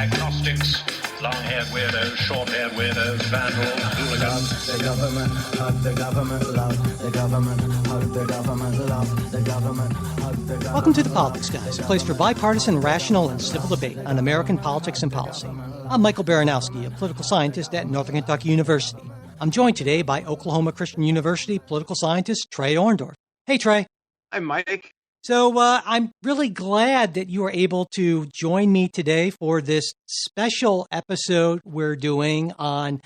agnostics, long-haired weirdos, short-haired weirdos, vandals, hooligans. The government, hug the government, love the government, hug the government, love the government, hug the government. Welcome to The Politics Guys, a place for bipartisan, rational, and civil debate on American politics and policy. I'm Michael Baranowski, a political scientist at Northern Kentucky University. I'm joined today by Oklahoma Christian University political scientist Trey Orndorff. Hey, Trey. Hi, Mike. So I'm really glad that you were able to join me today for this special episode we're doing on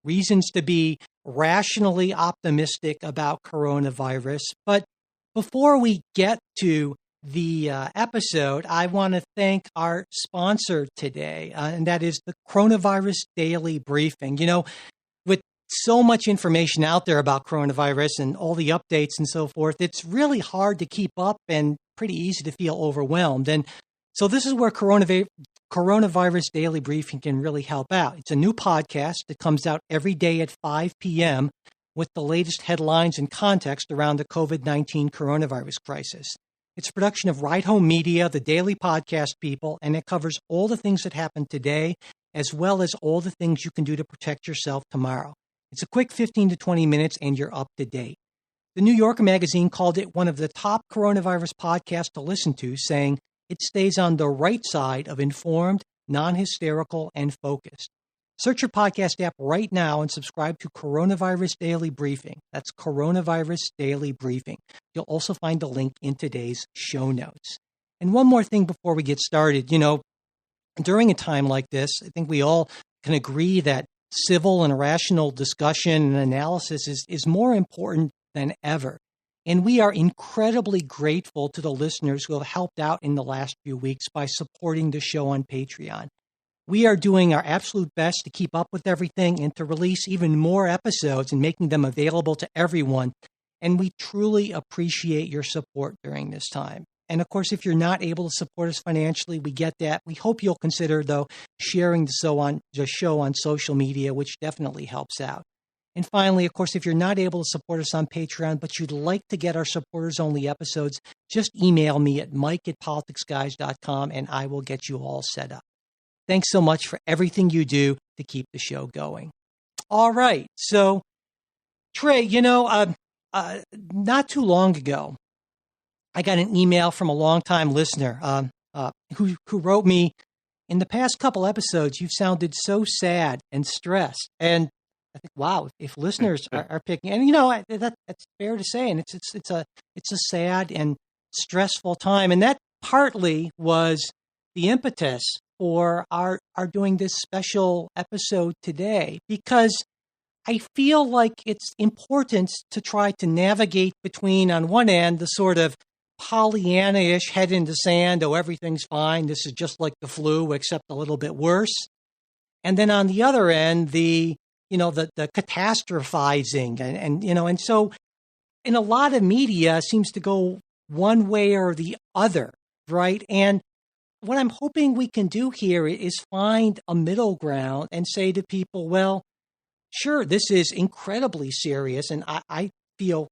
reasons to be rationally optimistic about coronavirus. But before we get to the episode, I want to thank our sponsor today, and that is the Coronavirus Daily Briefing. You know, with so much information out there about coronavirus and all the updates and so forth, it's really hard to keep up and pretty easy to feel overwhelmed. And so this is where Coronavirus Daily Briefing can really help out. It's a new podcast that comes out every day at 5 p.m. with the latest headlines and context around the COVID-19 coronavirus crisis. It's a production of Ride Home Media, the daily podcast people, and it covers all the things that happened today, as well as all the things you can do to protect yourself tomorrow. It's a quick 15 to 20 minutes, and you're up to date. The New Yorker magazine called it one of the top coronavirus podcasts to listen to, saying it stays on the right side of informed, non-hysterical, and focused. Search your podcast app right now and subscribe to Coronavirus Daily Briefing. That's Coronavirus Daily Briefing. You'll also find a link in today's show notes. And one more thing before we get started. You know, during a time like this, I think we all can agree that civil and rational discussion and analysis is more important than ever. And we are incredibly grateful to the listeners who have helped out in the last few weeks by supporting the show on Patreon. We are doing our absolute best to keep up with everything and to release even more episodes and making them available to everyone. And we truly appreciate your support during this time. And of course, if you're not able to support us financially, we get that. We hope you'll consider, though, sharing the show on social media, which definitely helps out. And finally, of course, if you're not able to support us on Patreon, but you'd like to get our supporters-only episodes, just email me at mike@politicsguys.com, and I will get you all set up. Thanks so much for everything you do to keep the show going. All right. So, Trey, you know, not too long ago, I got an email from a longtime listener who wrote me, in the past couple episodes, you've sounded so sad and stressed. And I think, wow, if listeners are picking, and you know, that's fair to say, and it's a sad and stressful time, and that partly was the impetus for our doing this special episode today, because I feel like it's important to try to navigate between, on one end, the sort of Pollyanna-ish head in the sand, oh, everything's fine, this is just like the flu, except a little bit worse. And then on the other end, the catastrophizing. And so in a lot of media seems to go one way or the other, right? And what I'm hoping we can do here is find a middle ground and say to people, well, sure, this is incredibly serious, and I feel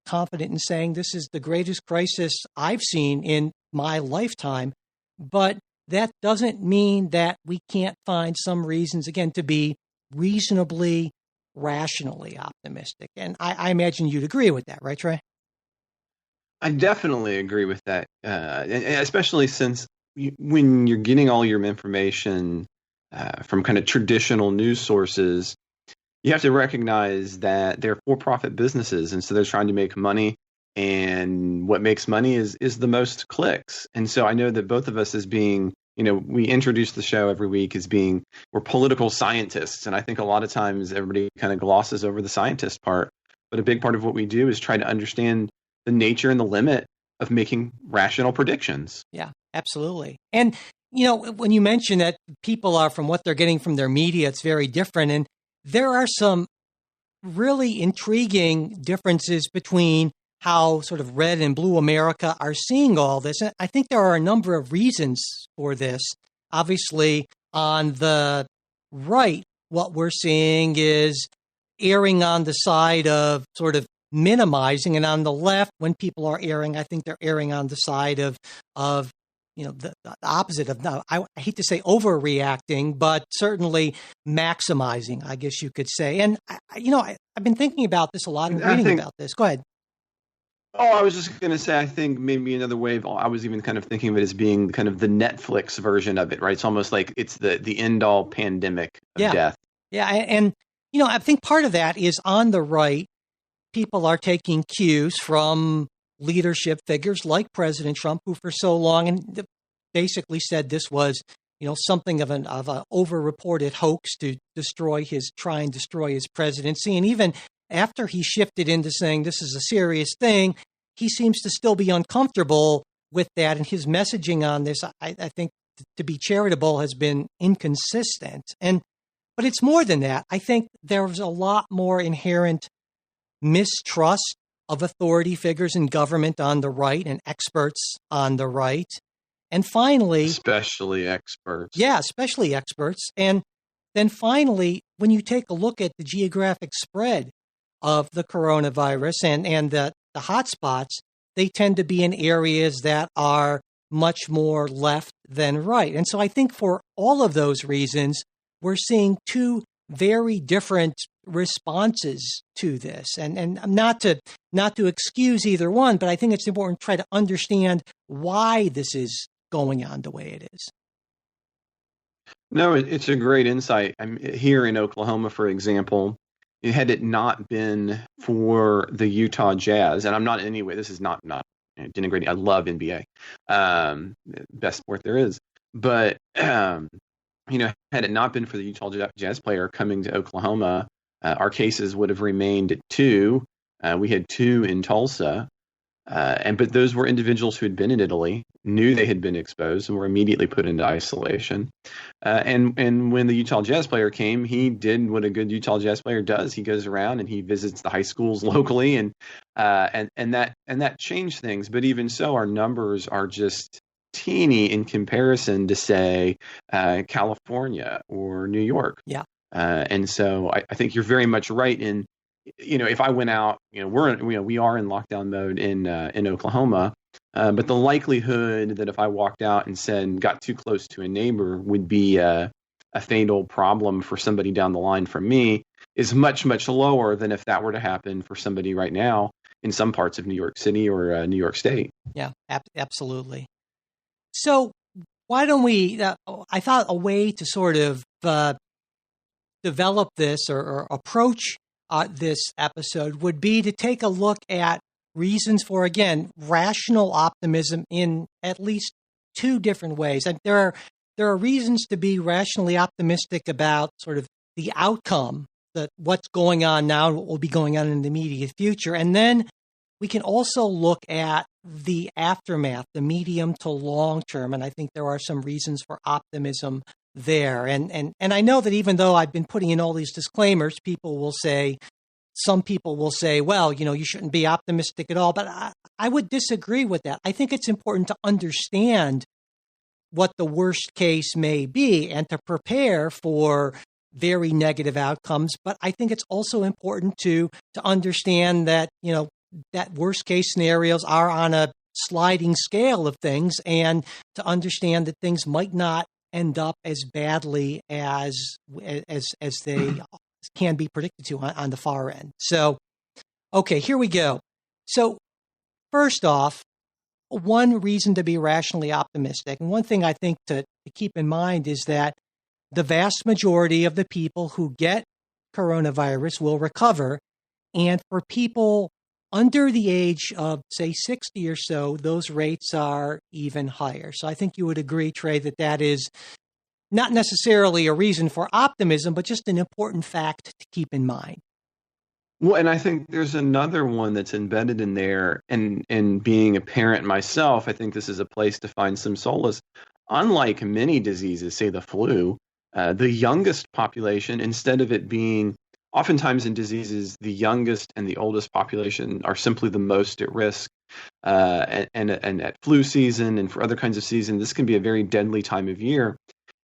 confident in saying this is the greatest crisis I've seen in my lifetime, but that doesn't mean that we can't find some reasons, again, to be reasonably, rationally optimistic. And I imagine you'd agree with that, right, Trey? I definitely agree with that, and especially since when you're getting all your information from kind of traditional news sources, you have to recognize that they're for-profit businesses, and so they're trying to make money, and what makes money is the most clicks. And so I know that both of us, as being, you know, we introduce the show every week as being, we're political scientists, and I think a lot of times everybody kind of glosses over the scientist part, but a big part of what we do is try to understand the nature and the limit of making rational predictions. Yeah, absolutely. And, you know, when you mention that people are, from what they're getting from their media, it's very different. And there are some really intriguing differences between how sort of red and blue America are seeing all this. And I think there are a number of reasons for this. Obviously, on the right, what we're seeing is erring on the side of sort of minimizing. And on the left, when people are erring, I think they're erring on the side of the opposite of, no, I hate to say overreacting, but certainly maximizing, I guess you could say. And, I've been thinking about this a lot and reading about this. Go ahead. Oh, I was just going to say, I think maybe another way of, I was even kind of thinking of it as being kind of the Netflix version of it, right? It's almost like it's the end all pandemic of death. Yeah. And, I think part of that is on the right, people are taking cues from leadership figures like President Trump, who for so long and basically said this was, something of an over-reported hoax to try and destroy his presidency. And even after he shifted into saying this is a serious thing, he seems to still be uncomfortable with that. And his messaging on this, I think, to be charitable, has been inconsistent. But it's more than that. I think there's a lot more inherent mistrust of authority figures in government on the right and experts on the right. And finally, especially experts. Yeah, especially experts. And then finally, when you take a look at the geographic spread of the coronavirus and the hotspots, they tend to be in areas that are much more left than right. And so I think for all of those reasons, we're seeing two very different responses to this. And not to excuse either one, but I think it's important to try to understand why this is going on the way it is. No, it's a great insight. I'm here in Oklahoma, for example. Had it not been for the Utah Jazz, and I'm not in any way, this is not denigrating. I love NBA, best sport there is. But had it not been for the Utah Jazz player coming to Oklahoma, our cases would have remained at 2. We had 2 in Tulsa, but those were individuals who had been in Italy, knew they had been exposed, and were immediately put into isolation. And when the Utah Jazz player came, he did what a good Utah Jazz player does. He goes around and he visits the high schools locally, and that changed things. But even so, our numbers are just teeny in comparison to, say, California or New York. Yeah. And so I think you're very much right in, if I went out, we are in lockdown mode in Oklahoma, but the likelihood that if I walked out and got too close to a neighbor would be a fatal problem for somebody down the line from me is much, much lower than if that were to happen for somebody right now in some parts of New York City or New York State. Yeah, absolutely. So why don't we, I thought a way to sort of develop this or approach this episode would be to take a look at reasons for, again, rational optimism in at least 2 different ways. And there are reasons to be rationally optimistic about sort of the outcome, that what's going on now, what will be going on in the immediate future. And then we can also look at the aftermath, the medium to long term. And I think there are some reasons for optimism there. And I know that even though I've been putting in all these disclaimers, some people will say, well, you shouldn't be optimistic at all. But I would disagree with that. I think it's important to understand what the worst case may be and to prepare for very negative outcomes. But I think it's also important to understand that, that worst case scenarios are on a sliding scale of things, and to understand that things might not end up as badly as they can be predicted to on the far end. So, okay, here we go. So first off, one reason to be rationally optimistic, and one thing I think to keep in mind is that the vast majority of the people who get coronavirus will recover. And for people under the age of, say, 60 or so, those rates are even higher. So I think you would agree, Trey, that is not necessarily a reason for optimism, but just an important fact to keep in mind. Well, and I think there's another one that's embedded in there, and being a parent myself, I think this is a place to find some solace. Unlike many diseases, say the flu, the youngest population, instead of it being, oftentimes in diseases, the youngest and the oldest population are simply the most at risk. And at flu season and for other kinds of season, this can be a very deadly time of year.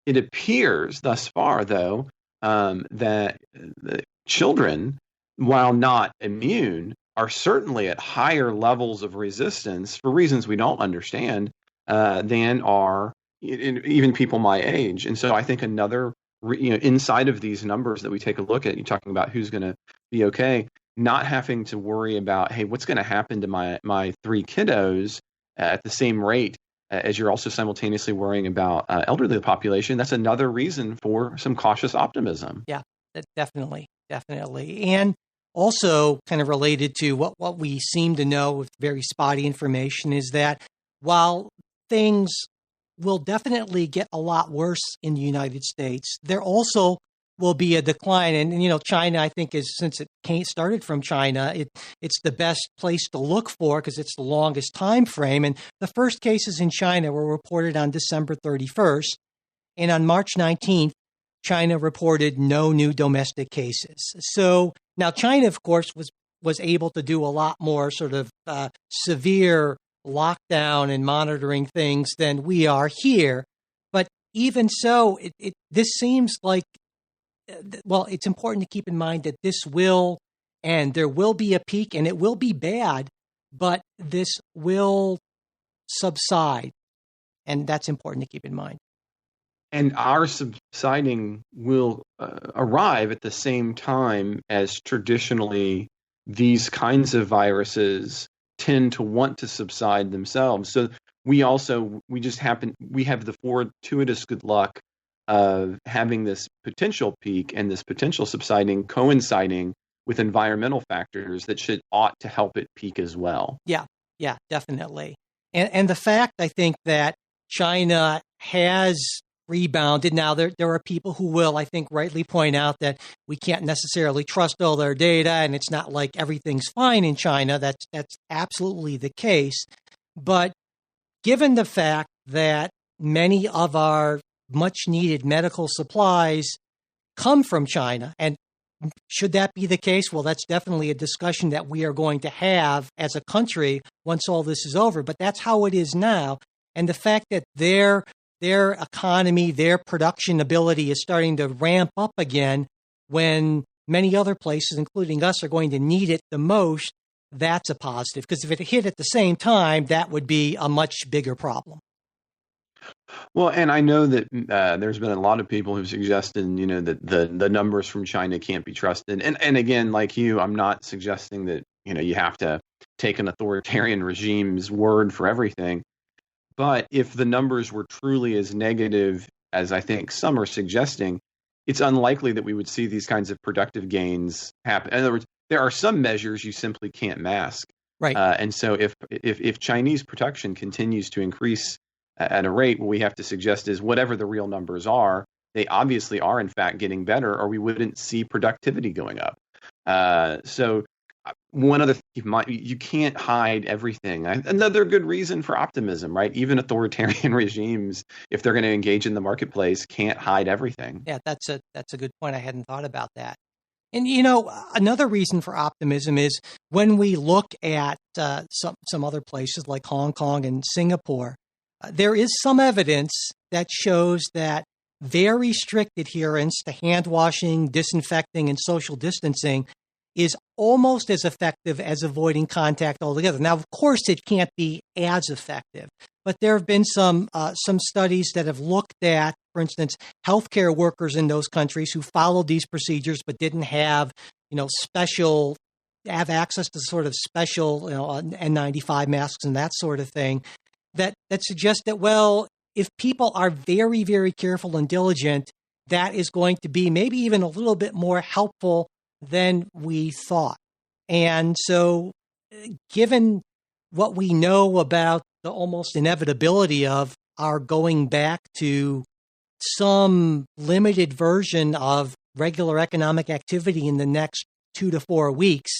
It appears thus far, though, that the children, while not immune, are certainly at higher levels of resistance for reasons we don't understand than are even people my age. And so I think another, inside of these numbers that we take a look at, you're talking about who's going to be okay, not having to worry about, hey, what's going to happen to my three kiddos at the same rate as you're also simultaneously worrying about elderly population. That's another reason for some cautious optimism. Yeah, definitely. And also kind of related to what we seem to know with very spotty information is that while things will definitely get a lot worse in the United States, there also will be a decline. And China, I think, since it started from China, it's the best place to look for because it's the longest time frame. And the first cases in China were reported on December 31st. And on March 19th, China reported no new domestic cases. So now China, of course, was able to do a lot more sort of severe lockdown and monitoring things than we are here. But even so, this seems like, well, it's important to keep in mind that there will be a peak and it will be bad, but this will subside. And that's important to keep in mind. And our subsiding will arrive at the same time as traditionally these kinds of viruses tend to want to subside themselves. So we have the fortuitous good luck of having this potential peak and this potential subsiding coinciding with environmental factors that ought to help it peak as well. Yeah, definitely. And the fact, I think, that China has rebounded. Now, there are people who will, I think, rightly point out that we can't necessarily trust all their data, and it's not like everything's fine in China. That's absolutely the case. But given the fact that many of our much-needed medical supplies come from China, and should that be the case? Well, that's definitely a discussion that we are going to have as a country once all this is over. But that's how it is now. And the fact that their economy, their production ability is starting to ramp up again when many other places, including us, are going to need it the most, that's a positive. Because if it hit at the same time, that would be a much bigger problem. Well, and I know that there's been a lot of people who've suggested, that the numbers from China can't be trusted. And again, like you, I'm not suggesting that, you have to take an authoritarian regime's word for everything. But if the numbers were truly as negative as I think some are suggesting, it's unlikely that we would see these kinds of productive gains happen. In other words, there are some measures you simply can't mask. Right. And so if Chinese production continues to increase at a rate, what we have to suggest is whatever the real numbers are, they obviously are in fact getting better, or we wouldn't see productivity going up. So one other thing, you can't hide everything. Another good reason for optimism, right? Even authoritarian regimes, if they're going to engage in the marketplace, can't hide everything. Yeah, that's a good point. I hadn't thought about that. And, another reason for optimism is when we look at some other places like Hong Kong and Singapore, there is some evidence that shows that very strict adherence to hand washing, disinfecting, and social distancing is almost as effective as avoiding contact altogether. Now, of course, it can't be as effective, but there have been some studies that have looked at, for instance, healthcare workers in those countries who followed these procedures but didn't have, have access to sort of special, N95 masks and that sort of thing. That suggests that, well, if people are very, very careful and diligent, that is going to be maybe even a little bit more helpful than we thought. And so given what we know about the almost inevitability of our going back to some limited version of regular economic activity in the next 2 to 4 weeks,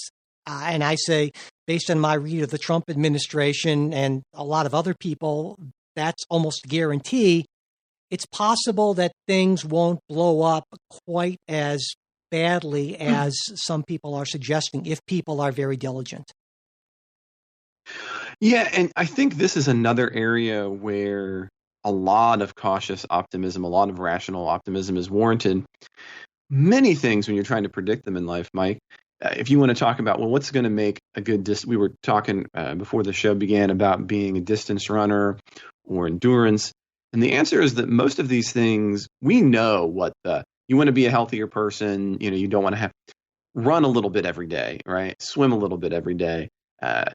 and I say, based on my read of the Trump administration and a lot of other people, that's almost a guarantee. It's possible that things won't blow up quite as badly as some people are suggesting if people are very diligent. Yeah, and I think this is another area where a lot of cautious optimism, a lot of rational optimism is warranted. Many things, when you're trying to predict them in life, Mike, if you want to talk about, well, what's going to make a good we were talking before the show began about being a distance runner or endurance. And the answer is that most of these things, we know you want to be a healthier person. You don't want to have run a little bit every day, right? Swim a little bit every day,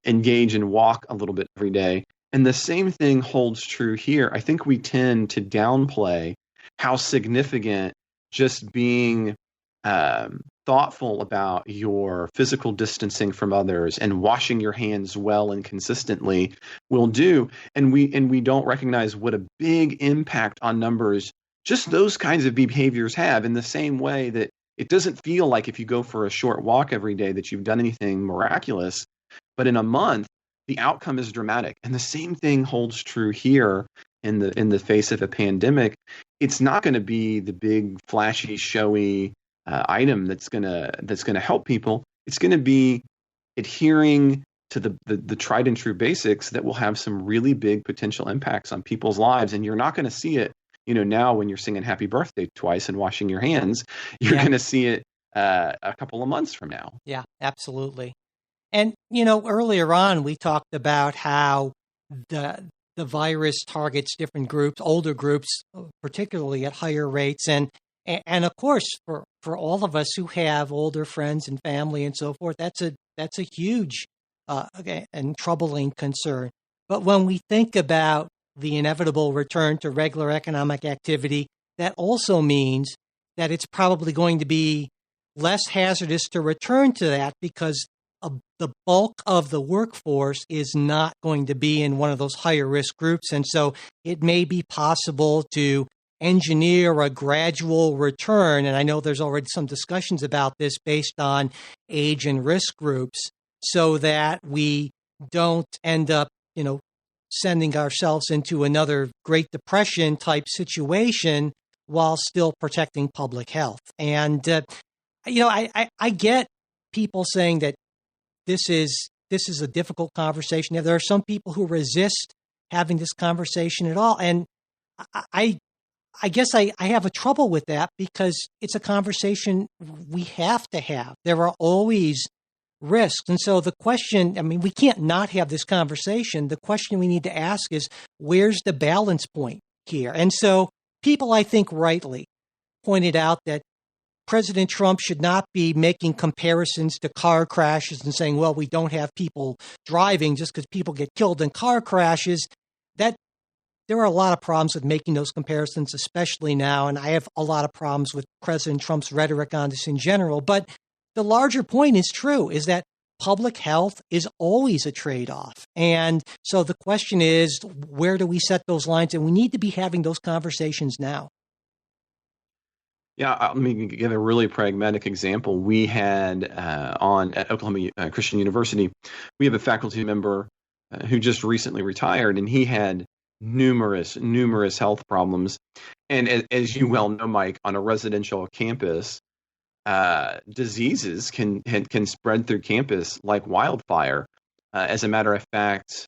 engage and walk a little bit every day. And the same thing holds true here. I think we tend to downplay how significant just being thoughtful about your physical distancing from others and washing your hands well and consistently will do. And we don't recognize what a big impact on numbers just those kinds of behaviors have, in the same way that it doesn't feel like if you go for a short walk every day that you've done anything miraculous, but in a month, the outcome is dramatic. And the same thing holds true here in the face of a pandemic. It's not going to be the big, flashy, showy item that's gonna help people. It's going to be adhering to the tried and true basics that will have some really big potential impacts on people's lives. And you're not going to see it, now when you're singing happy birthday twice and washing your hands. You're going to see it a couple of months from now. Yeah, absolutely. And, earlier on, we talked about how the virus targets different groups, older groups, particularly at higher rates. And of course, for all of us who have older friends and family and so forth, that's a huge and troubling concern. But when we think about the inevitable return to regular economic activity, that also means that it's probably going to be less hazardous to return to that, because the bulk of the workforce is not going to be in one of those higher risk groups. And so it may be possible to engineer a gradual return. And I know there's already some discussions about this based on age and risk groups, so that we don't end up, sending ourselves into another Great Depression type situation while still protecting public health. And, I get people saying that this is a difficult conversation. There are some people who resist having this conversation at all. And I guess I have a trouble with that, because it's a conversation we have to have. There are always risks. And so the question, we can't not have this conversation. The question we need to ask is, where's the balance point here? And so people, I think rightly, pointed out that President Trump should not be making comparisons to car crashes and saying, well, we don't have people driving just because people get killed in car crashes. That there are a lot of problems with making those comparisons, especially now. And I have a lot of problems with President Trump's rhetoric on this in general. But the larger point is true, is that public health is always a trade-off. And so the question is, where do we set those lines? And we need to be having those conversations now. Yeah, let me give a really pragmatic example. We had at Oklahoma Christian University, we have a faculty member who just recently retired, and he had numerous health problems. And as you well know, Mike, on a residential campus, diseases can spread through campus like wildfire. As a matter of fact,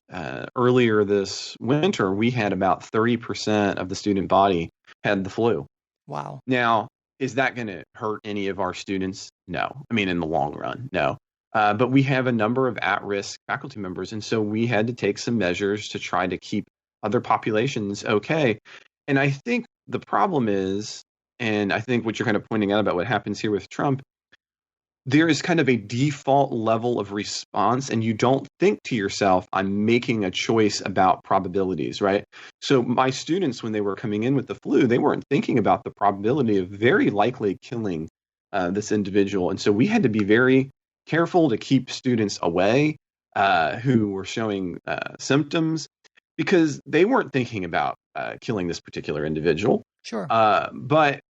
earlier this winter, we had about 30% of the student body had the flu. Wow. Now, is that going to hurt any of our students? No. In the long run, no. But we have a number of at-risk faculty members, and so we had to take some measures to try to keep other populations okay. And I think the problem is, and I think what you're kind of pointing out about what happens here with Trump, there is kind of a default level of response, and you don't think to yourself, I'm making a choice about probabilities, right? So my students, when they were coming in with the flu, they weren't thinking about the probability of very likely killing this individual. And so we had to be very careful to keep students away who were showing symptoms, because they weren't thinking about killing this particular individual. Sure. But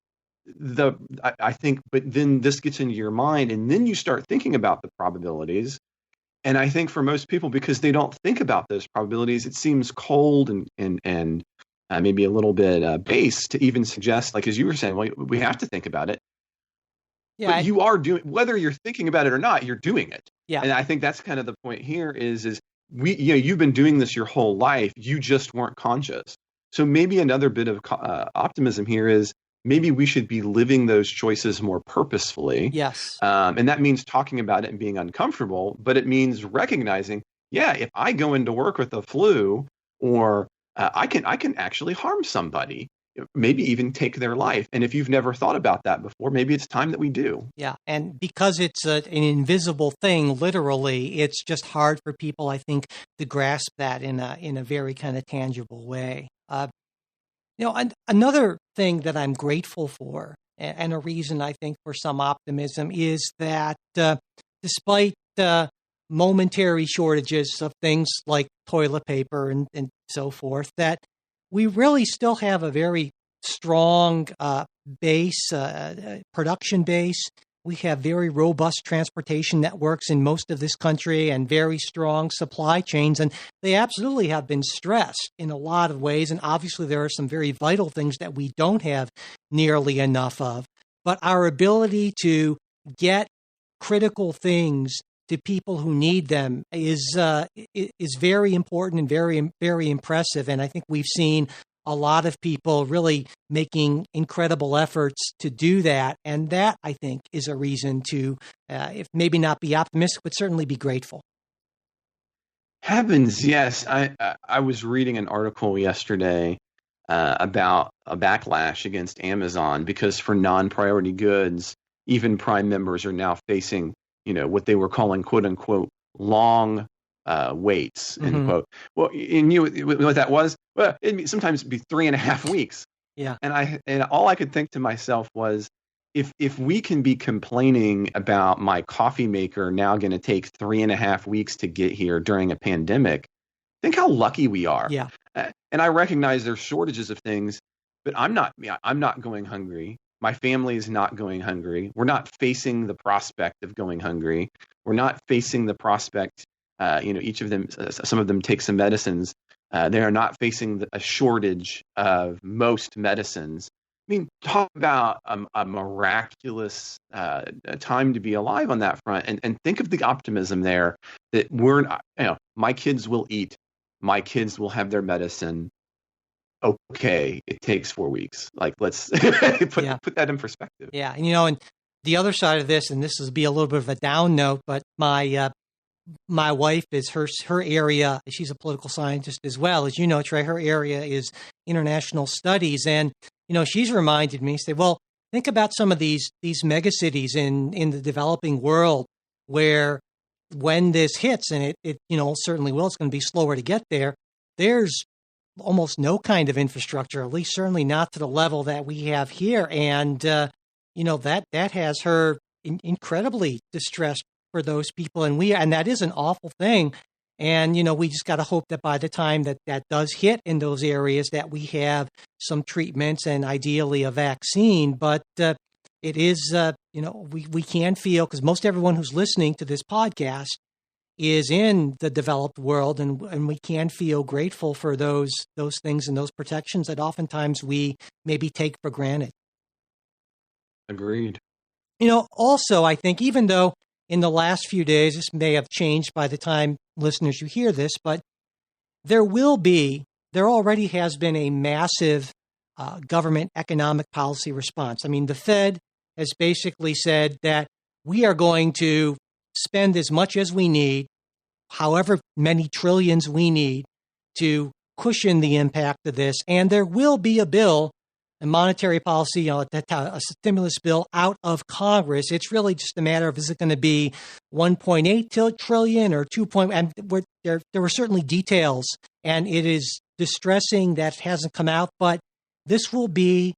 then this gets into your mind, and then you start thinking about the probabilities. And I think for most people, because they don't think about those probabilities, it seems cold and maybe a little bit base to even suggest, like, as you were saying, well, we have to think about it. Yeah, but you are doing, whether you're thinking about it or not, you're doing it. Yeah. And I think that's kind of the point here is you've been doing this your whole life. You just weren't conscious. So maybe another bit of optimism here is, maybe we should be living those choices more purposefully. Yes. And that means talking about it and being uncomfortable, but it means recognizing, yeah, if I go into work with a flu, or I can actually harm somebody, maybe even take their life. And if you've never thought about that before, maybe it's time that we do. Yeah. And because it's an invisible thing, literally, it's just hard for people, I think, to grasp that in a very kind of tangible way. Another thing that I'm grateful for, and a reason I think for some optimism, is that despite momentary shortages of things like toilet paper and so forth, that we really still have a very strong production base. We have very robust transportation networks in most of this country and very strong supply chains. And they absolutely have been stressed in a lot of ways. And obviously, there are some very vital things that we don't have nearly enough of. But our ability to get critical things to people who need them is very important and very, very impressive. And I think we've seen a lot of people really making incredible efforts to do that. And that, I think, is a reason to, if maybe not be optimistic, but certainly be grateful. Heavens, yes. I was reading an article yesterday about a backlash against Amazon because for non-priority goods, even Prime members are now facing, what they were calling "quote unquote" long waits, end quote. Well, you knew what that was. Well, sometimes it'd be 3.5 weeks. Yeah. And all I could think to myself was, if we can be complaining about my coffee maker now going to take 3.5 weeks to get here during a pandemic, think how lucky we are. Yeah. And I recognize there's shortages of things, but I'm not going hungry. My family is not going hungry. We're not facing the prospect of going hungry. We're not facing the prospect. Each of them, some of them take some medicines. They are not facing a shortage of most medicines. I mean, talk about a miraculous time to be alive on that front, and think of the optimism there that my kids will eat, my kids will have their medicine. Okay, it takes 4 weeks. Like, let's put that in perspective. Yeah, and the other side of this, and this will be a little bit of a down note, but my wife is her area. She's a political scientist as well, as you know, Trey. Her area is international studies, and she's reminded me. Say, well, think about some of these mega cities in the developing world, where when this hits, and it certainly will, it's going to be slower to get there. There's almost no kind of infrastructure, at least certainly not to the level that we have here, and that has her incredibly distressed for those people, and that is an awful thing. And we just got to hope that by the time that does hit in those areas, that we have some treatments and ideally a vaccine. But it is we can feel, because most everyone who's listening to this podcast is in the developed world, and we can feel grateful for those things and those protections that oftentimes we maybe take for granted. Agreed. Also, I think, even though in the last few days, this may have changed by the time listeners you hear this, but there already has been a massive government economic policy response. I mean, the Fed has basically said that we are going to spend as much as we need, however many trillions we need, to cushion the impact of this. And there will be a bill, a monetary policy, a stimulus bill out of Congress. It's really just a matter of, is it going to be 1.8 trillion or 2. And there were certainly details, and it is distressing that it hasn't come out. But this will be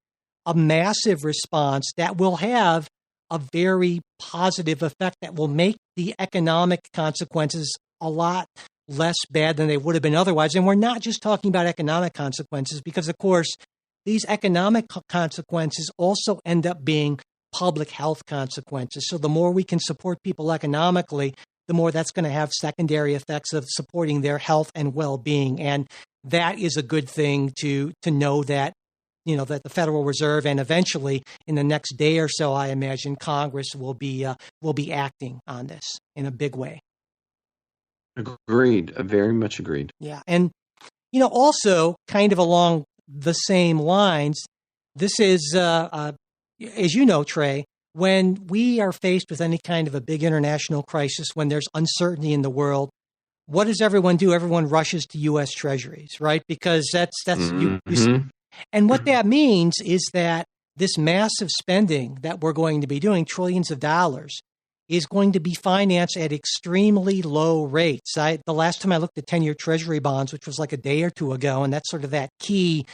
a massive response that will have a very positive effect, that will make the economic consequences a lot less bad than they would have been otherwise. And we're not just talking about economic consequences, because, of course, these economic consequences also end up being public health consequences. So the more we can support people economically, the more that's going to have secondary effects of supporting their health and well-being. And that is a good thing to know, that that the Federal Reserve, and eventually in the next day or so, I imagine Congress will be acting on this in a big way. Agreed. Very much agreed. Yeah. And, also kind of along the same lines, This is, as you know, Trey, when we are faced with any kind of a big international crisis, when there's uncertainty in the world, what does everyone do? Everyone rushes to U.S. Treasuries, right? Because and what that means is that this massive spending that we're going to be doing, trillions of dollars, is going to be financed at extremely low rates. The last time I looked at 10-year Treasury bonds, which was like a day or two ago, and that's sort of that key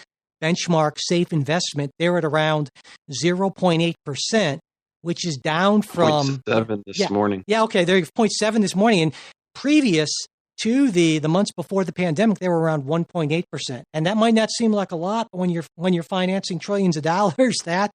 benchmark safe investment, they're at around 0.8%, which is down from 0.7 this morning. Yeah, okay, they're 0.7 this morning. And previous to the months before the pandemic, they were around 1.8%. And that might not seem like a lot, but when you're financing trillions of dollars, that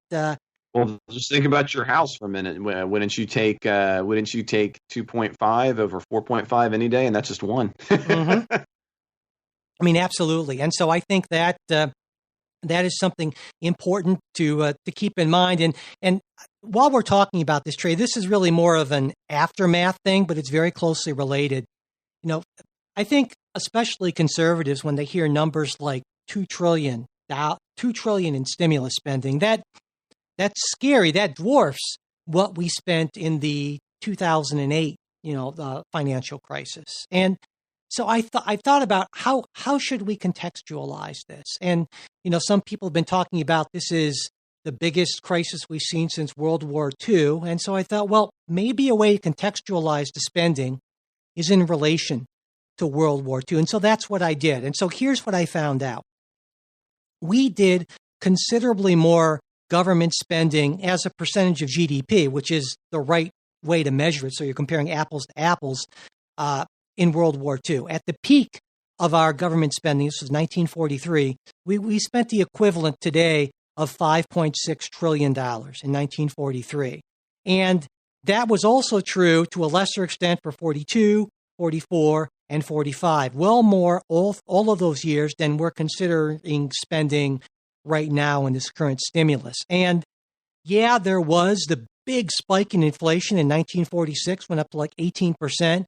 well, just think about your house for a minute. Wouldn't you take 2.5 over 4.5 any day? And that's just one. Mm-hmm. I mean, absolutely. And so I think that that is something important to keep in mind. And while we're talking about this, Trey, this is really more of an aftermath thing, but it's very closely related. You know, I think especially conservatives, when they hear numbers like $2 trillion in stimulus spending, that's scary. That dwarfs what we spent in the 2008, the financial crisis. And so I thought about how should we contextualize this? And, some people have been talking about this is the biggest crisis we've seen since World War II. And so I thought, well, maybe a way to contextualize the spending is in relation to World War II. And so that's what I did. And so here's what I found out. We did considerably more government spending as a percentage of GDP, which is the right way to measure it. So you're comparing apples to apples in World War II. At the peak of our government spending, this was 1943, we spent the equivalent today of $5.6 trillion in 1943. And that was also true to a lesser extent for 42, 44, and 45. Well more all of those years than we're considering spending right now in this current stimulus. And yeah, there was the big spike in inflation in 1946, went up to like 18%.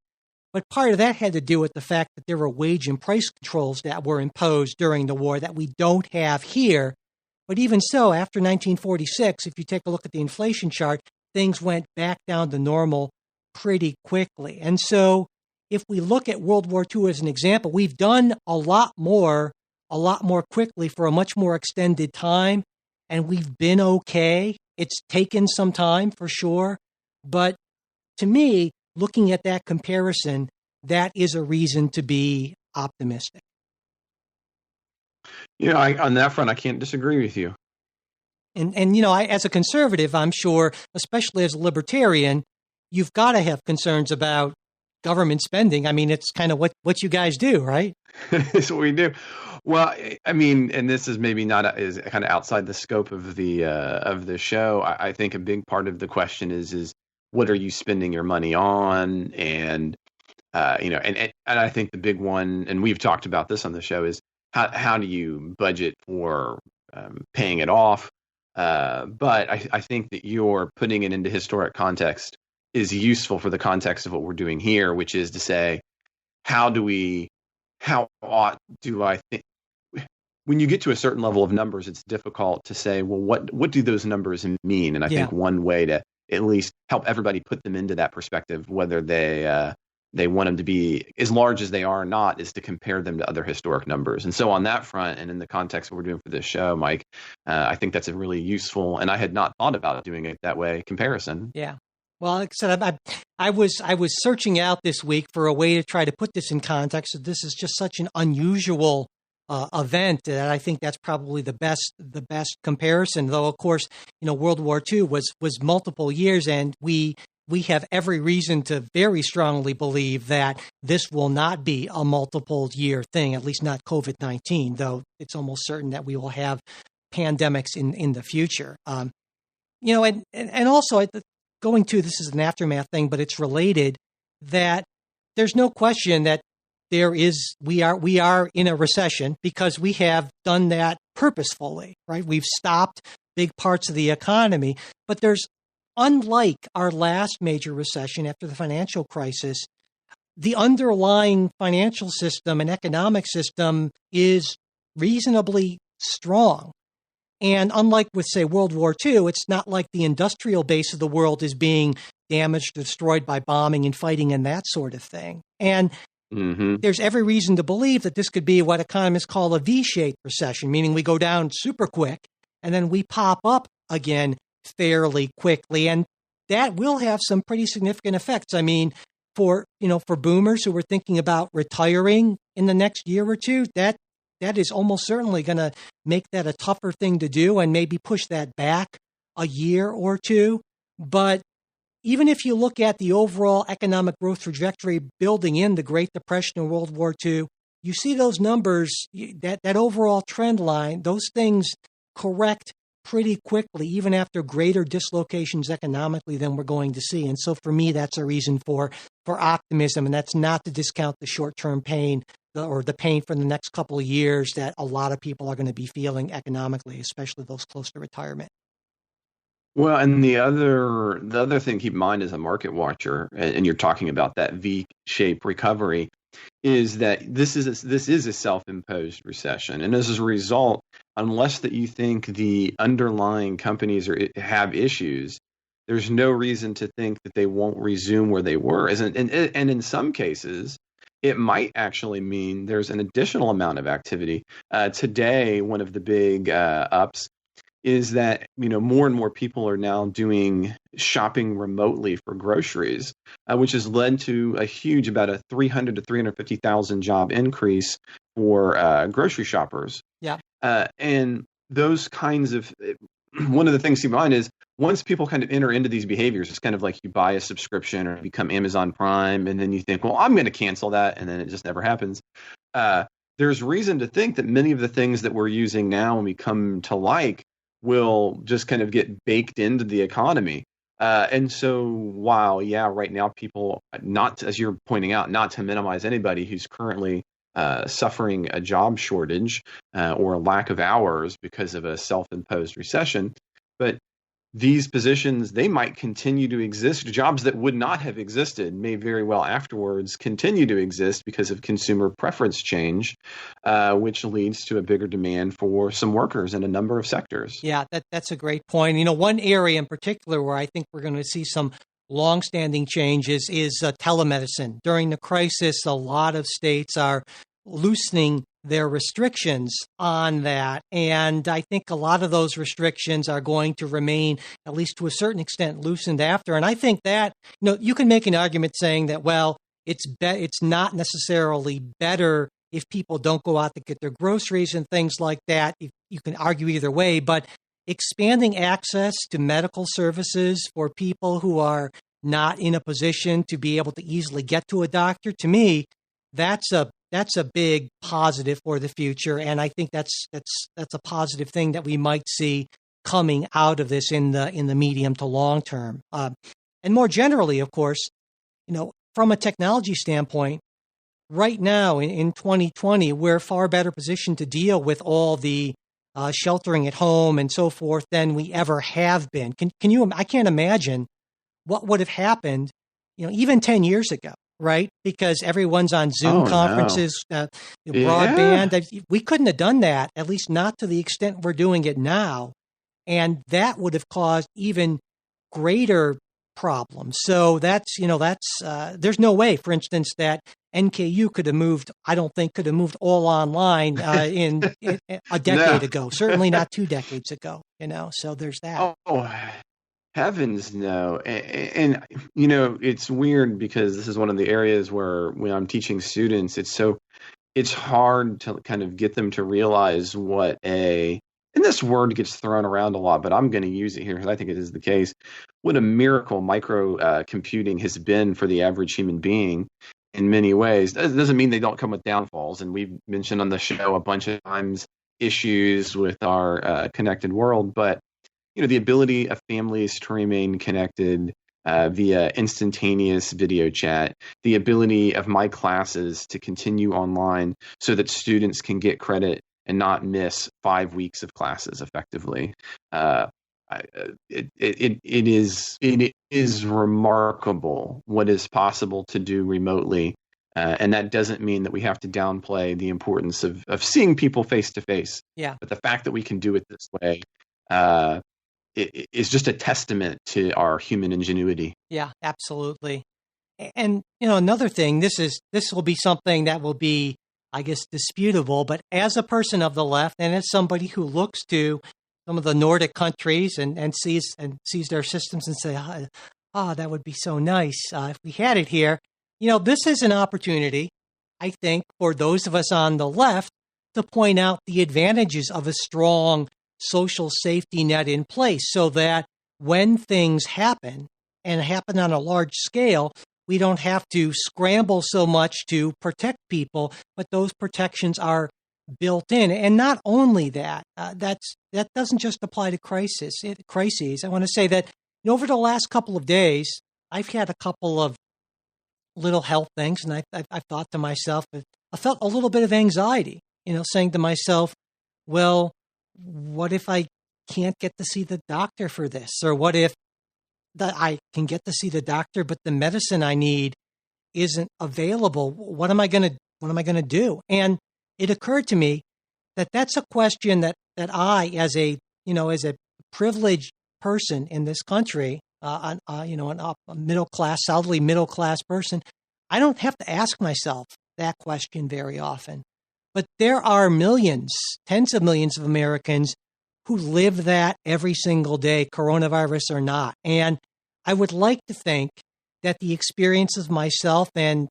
But part of that had to do with the fact that there were wage and price controls that were imposed during the war that we don't have here. But even so, after 1946, if you take a look at the inflation chart, things went back down to normal pretty quickly. And so if we look at World War II as an example, we've done a lot more quickly for a much more extended time, and we've been okay. It's taken some time for sure. But to me, looking at that comparison, that is a reason to be optimistic. On that front, I can't disagree with you. And I, as a conservative, I'm sure, especially as a libertarian, you've got to have concerns about government spending. I mean, it's kind of what you guys do, right? It's what we do. Well, I mean, and this is maybe not is kind of outside the scope of the show. I think a big part of the question is what are you spending your money on? And and I think the big one, and we've talked about this on the show, is how do you budget for paying it off? But I think that you're putting it into historic context is useful for the context of what we're doing here, which is to say, how ought do I think? When you get to a certain level of numbers, it's difficult to say, well, what do those numbers mean? And I think one way to at least help everybody put them into that perspective, whether they want them to be as large as they are or not, is to compare them to other historic numbers. And so on that front, and in the context of what we're doing for this show, Mike, I think that's a really useful, and I had not thought about doing it that way, comparison. Yeah. Well, like I said, I was searching out this week for a way to try to put this in context. So this is just such an unusual event that I think that's probably the best comparison. Though, of course, World War II was multiple years, and we have every reason to very strongly believe that this will not be a multiple year thing, at least not COVID-19, though it's almost certain that we will have pandemics in the future. And also going to, this is an aftermath thing, but it's related, that there's no question that we are in a recession because we have done that purposefully, right? We've stopped big parts of the economy, but unlike our last major recession after the financial crisis, the underlying financial system and economic system is reasonably strong. And unlike with, say, World War II, it's not like the industrial base of the world is being damaged, destroyed by bombing and fighting and that sort of thing. And there's every reason to believe that this could be what economists call a V-shaped recession, meaning we go down super quick and then we pop up again fairly quickly. And that will have some pretty significant effects. I mean, for boomers who are thinking about retiring in the next year or two, that is almost certainly going to make that a tougher thing to do and maybe push that back a year or two. But even if you look at the overall economic growth trajectory building in the Great Depression and World War II, you see those numbers, that overall trend line, those things correct pretty quickly, even after greater dislocations economically than we're going to see. And so for me, that's a reason for optimism. And that's not to discount the short-term pain or the pain for the next couple of years that a lot of people are going to be feeling economically, especially those close to retirement. Well, and the other thing to keep in mind as a market watcher, and you're talking about that V-shaped recovery, is that this is a self-imposed recession, and as a result, unless that you think the underlying companies have issues, there's no reason to think that they won't resume where they were. And in some cases, it might actually mean there's an additional amount of activity. Today, one of the big ups is that more and more people are now doing shopping remotely for groceries, which has led to about a 300 to 350,000 job increase for grocery shoppers. Yeah. And those kinds of one of the things to keep in mind is once people kind of enter into these behaviors, it's kind of like you buy a subscription or become Amazon Prime, and then you think, well, I'm going to cancel that, and then it just never happens. There's reason to think that many of the things that we're using now and we come to like will just kind of get baked into the economy. And so while, right now people, not as you're pointing out, not to minimize anybody who's currently suffering a job shortage or a lack of hours because of a self-imposed recession, but these positions, they might continue to exist. Jobs that would not have existed may very well afterwards continue to exist because of consumer preference change, which leads to a bigger demand for some workers in a number of sectors. Yeah, that's a great point. One area in particular where I think we're going to see some longstanding changes is telemedicine. During the crisis, a lot of states are loosening their restrictions on that. And I think a lot of those restrictions are going to remain, at least to a certain extent, loosened after. And I think that, you can make an argument saying that, well, it's not necessarily better if people don't go out to get their groceries and things like that. You can argue either way, but expanding access to medical services for people who are not in a position to be able to easily get to a doctor, to me, that's a big positive for the future, and I think that's a positive thing that we might see coming out of this in the medium to long term. And more generally, of course, from a technology standpoint, right now in 2020, we're far better positioned to deal with all the sheltering at home and so forth than we ever have been. Can you? I can't imagine what would have happened, even 10 years ago. Right? Because everyone's on Zoom conferences, broadband. We couldn't have done that, at least not to the extent we're doing it now. And that would have caused even greater problems. So there's no way, for instance, that NKU could have moved all online in a decade ago, certainly not 2 decades ago, so there's that. Heavens no. And it's weird because this is one of the areas where when I'm teaching students, it's hard to kind of get them to realize and this word gets thrown around a lot, but I'm going to use it here because I think it is the case, what a miracle micro computing has been for the average human being in many ways. It doesn't mean they don't come with downfalls. And we've mentioned on the show a bunch of times issues with our connected world, but the ability of families to remain connected via instantaneous video chat, the ability of my classes to continue online so that students can get credit and not miss 5 weeks of classes effectively. It is remarkable what is possible to do remotely And that doesn't mean that we have to downplay the importance of seeing people face to face. Yeah. But the fact that we can do it this way it is just a testament to our human ingenuity. Yeah, absolutely. And another thing, this will be something that will be, I guess, disputable. But as a person of the left, and as somebody who looks to some of the Nordic countries and sees their systems and say, that would be so nice if we had it here. This is an opportunity, I think, for those of us on the left to point out the advantages of a strong social safety net in place, so that when things happen and happen on a large scale, we don't have to scramble so much to protect people, but those protections are built in. And not only that, that doesn't just apply to crises. I want to say that over the last couple of days, I've had a couple of little health things, and I've thought to myself, I felt a little bit of anxiety, saying to myself, well, what if I can't get to see the doctor for this? Or what if that I can get to see the doctor, but the medicine I need isn't available? What am I going to do? And it occurred to me that that's a question that I, as a privileged person in this country, a middle class, solidly middle class person, I don't have to ask myself that question very often. But there are millions, tens of millions of Americans who live that every single day, coronavirus or not. And I would like to think that the experience of myself and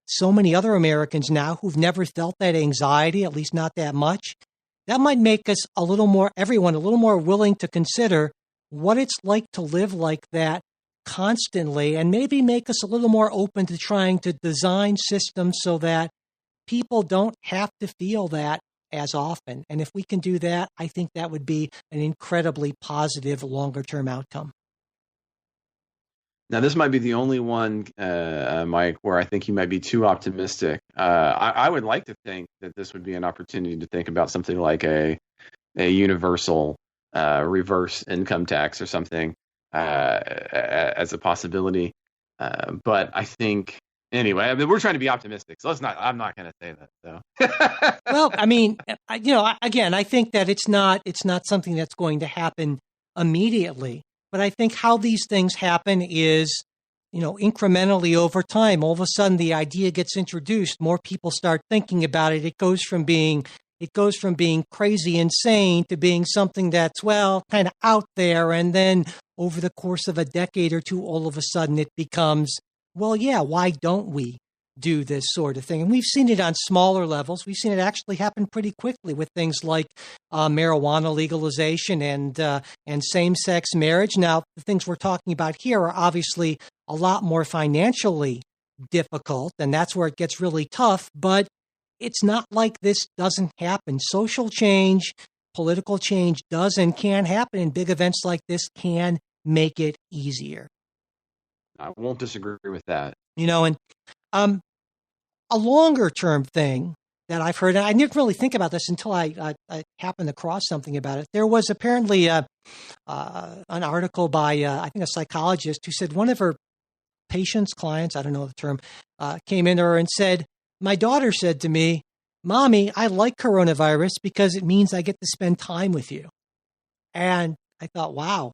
so many other Americans now who've never felt that anxiety, at least not that much, that might make us everyone a little more willing to consider what it's like to live like that constantly, and maybe make us a little more open to trying to design systems so that people don't have to feel that as often. And if we can do that, I think that would be an incredibly positive longer-term outcome. Now, this might be the only one, Mike, where I think you might be too optimistic. I would like to think that this would be an opportunity to think about something like a universal reverse income tax or something as a possibility. But I think, anyway, we're trying to be optimistic, so I'm not going to say that, though. Well, I mean, again, I think that it's not something that's going to happen immediately. But I think how these things happen is, incrementally over time. All of a sudden, the idea gets introduced. More people start thinking about it. It goes from being crazy insane to being something that's, kind of out there. And then over the course of a decade or two, all of a sudden it becomes, why don't we do this sort of thing? And we've seen it on smaller levels. We've seen it actually happen pretty quickly with things like marijuana legalization and same-sex marriage. Now, the things we're talking about here are obviously a lot more financially difficult, and that's where it gets really tough. But it's not like this doesn't happen. Social change, political change does and can happen, and big events like this can make it easier. I won't disagree with that. And a longer term thing that I've heard, and I didn't really think about this until I happened across something about it. There was apparently an article by, I think, a psychologist who said one of her patients, clients, I don't know the term, came in to her and said, "My daughter said to me, 'Mommy, I like coronavirus because it means I get to spend time with you.'" And I thought, wow.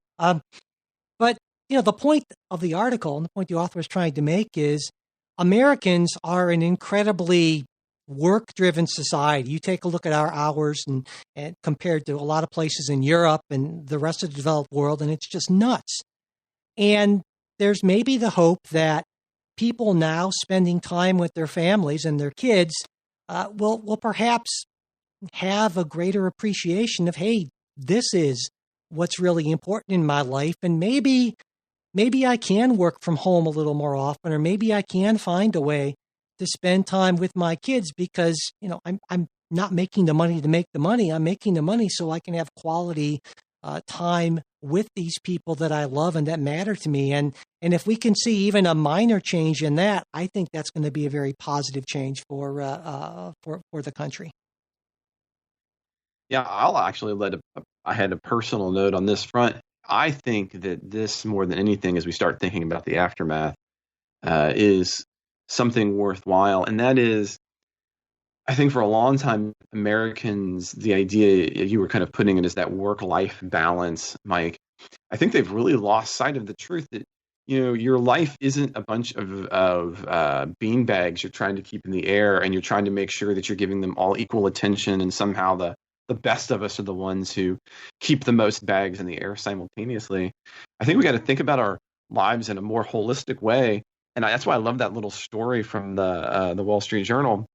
But, the point of the article and the point the author was trying to make is Americans are an incredibly work-driven society. You take a look at our hours and compared to a lot of places in Europe and the rest of the developed world, and it's just nuts. And there's maybe the hope that people now spending time with their families and their kids will perhaps have a greater appreciation of, hey, this is what's really important in my life, and maybe I can work from home a little more often, or maybe I can find a way to spend time with my kids because, I'm not making the money to make the money. I'm making the money so I can have quality time with these people that I love and that matter to me. And if we can see even a minor change in that, I think that's going to be a very positive change for the country. Yeah, I'll actually I had a personal note on this front. I think that this, more than anything, as we start thinking about the aftermath, is something worthwhile. And that is, I think for a long time, Americans, the idea you were kind of putting it is that work-life balance, Mike. I think they've really lost sight of the truth that, your life isn't a bunch of bean bags you're trying to keep in the air, and you're trying to make sure that you're giving them all equal attention, and somehow the best of us are the ones who keep the most bags in the air simultaneously. I think we got to think about our lives in a more holistic way, and that's why I love that little story from the Wall Street Journal,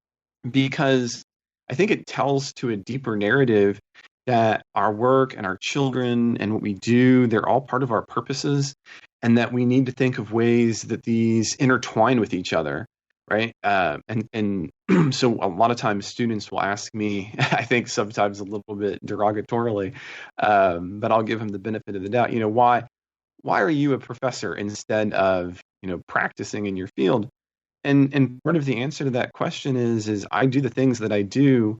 because I think it tells to a deeper narrative that our work and our children and what we do, they're all part of our purposes, and that we need to think of ways that these intertwine with each other, right? And so a lot of times students will ask me, I think sometimes a little bit derogatorily, but I'll give them the benefit of the doubt, why are you a professor instead of, practicing in your field? And part of the answer to that question is I do the things that I do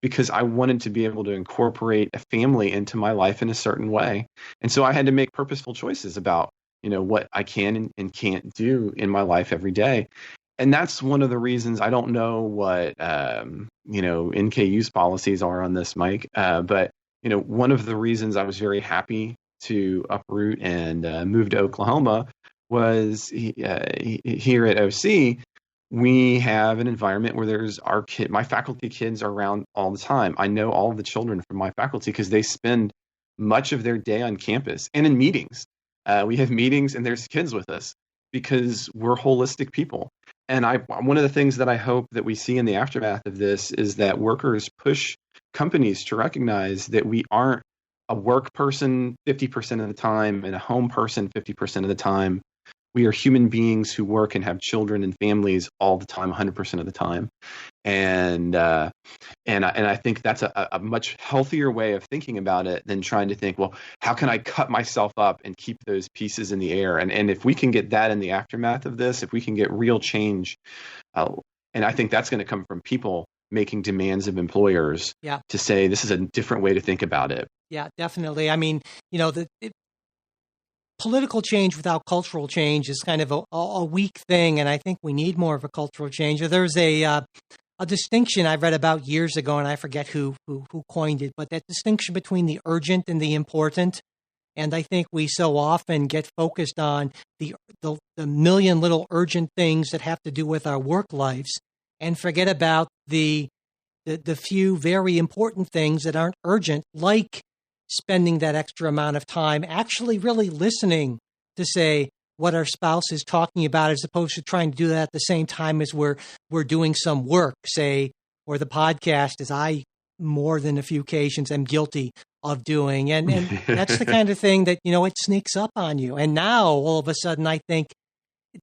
because I wanted to be able to incorporate a family into my life in a certain way. And so I had to make purposeful choices about, what I can and can't do in my life every day. And that's one of the reasons. I don't know what, NKU's policies are on this, Mike. But, one of the reasons I was very happy to uproot and move to Oklahoma was here at OC, we have an environment where there's my faculty kids are around all the time. I know all of the children from my faculty because they spend much of their day on campus and in meetings. We have meetings and there's kids with us because we're holistic people. And one of the things that I hope that we see in the aftermath of this is that workers push companies to recognize that we aren't a work person 50% of the time and a home person 50% of the time. We are human beings who work and have children and families all the time, 100% of the time. And I think that's a much healthier way of thinking about it than trying to think, well, how can I cut myself up and keep those pieces in the air? And if we can get that in the aftermath of this, if we can get real change, and I think that's going to come from people making demands of employers to say this is a different way to think about it. Yeah, definitely. I mean, political change without cultural change is kind of a weak thing, and I think we need more of a cultural change. There's a distinction I read about years ago, and I forget who coined it, but that distinction between the urgent and the important. And I think we so often get focused on the million little urgent things that have to do with our work lives, and forget about the few very important things that aren't urgent, like spending that extra amount of time actually really listening to say what our spouse is talking about, as opposed to trying to do that at the same time as we're doing some work, say, or the podcast, as I more than a few occasions am guilty of doing. And that's the kind of thing that, it sneaks up on you. And now all of a sudden, I think